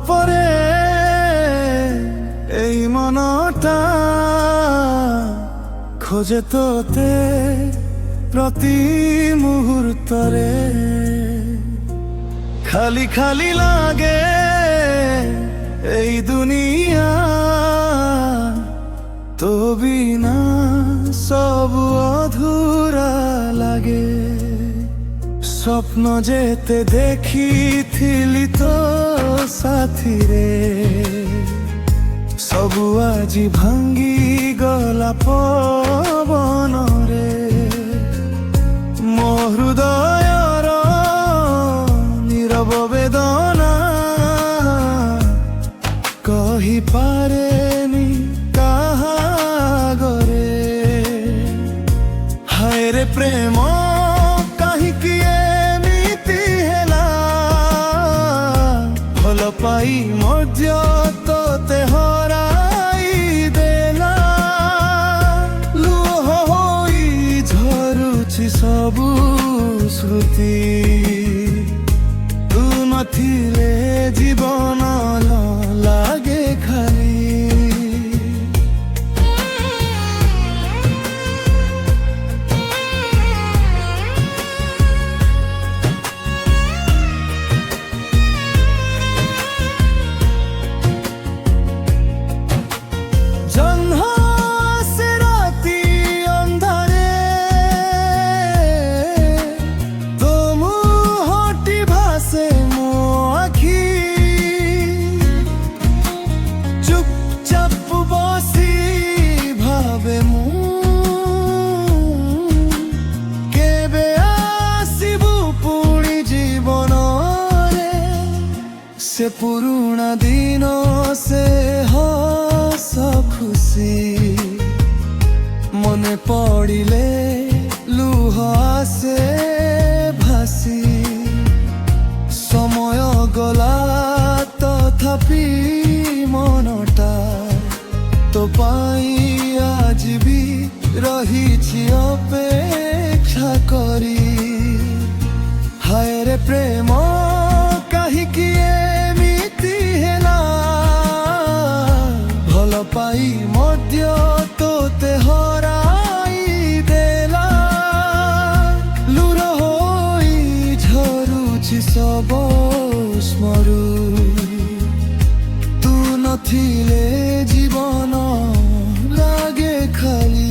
পরে এই মনটা খোঁজে তোতে প্রতি মুহূর্তরে। খালি খালি লাগে এই দুনিয়া, তো বিনা সব অধুরা লাগে। স্বপ্ন যেতে ଦେଖିଥିଲି তো সাথীরে, ସବୁ ଆଜି ଭାଙ୍ଗି ଗଲା ପବନରେ। ମୋ ହୃଦୟର ନୀରବ ବେଦନା କହିପାରେନି କାହା ଆଗରେ। ହାୟ ରେ ପ୍ରେମ କାହିଁକି ଏମିତି ହେଲା, ଭଲ ପାଇ ମଧ୍ୟ ତୋତେ ହରାଇ ଦେଲା। ଲୁହ ହୋଇ ଝରୁଛି ସବୁ ସ୍ମୃତି, ତୁ ନଥିଲେ ଜୀବନ ଲାଗେ ଖାଲି। से पुरुଣା दिनों से हस खुशी, मने पड़िले लुह आसे भासी। समय गला तथापि मनटा तो पाई आज भी रहिछि अपेक्षा करी। हाय रे प्रेम काहिकी एमिति हेला, भल पाई मध्य तोते हराई देला। लुर होई झरुछि सब स्मरु, तू नथिले जीवन लागे खाली।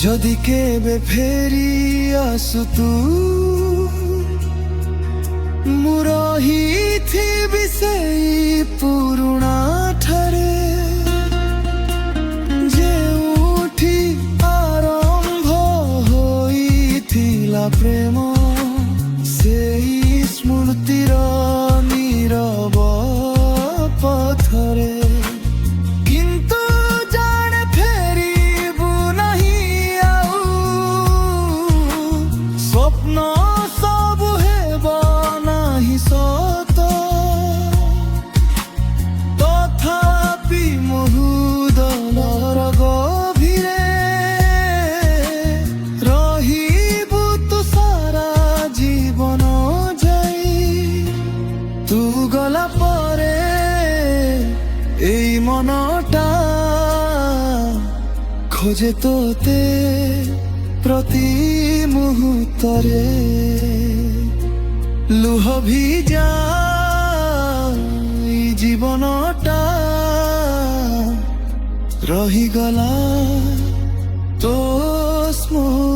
যদি কেবে ফেরি আসু তু, ମୁଁ ରହିଥିବି ସେଇ ପୁରୁଣା ଠାରେ, ଯେଉଁଠି ଆରମ୍ଭ ହୋଇଥିଲା ପ୍ରେମ। ସେଇ ସ୍ମୃତିର ନୀରବ ପଥରେ গলা পরে এই মনটা খোঁজে তোতে প্রতি মুহূর্তরে। লুহ ভিজা এই জীবনটা রহিগলা তো স্মৃতি।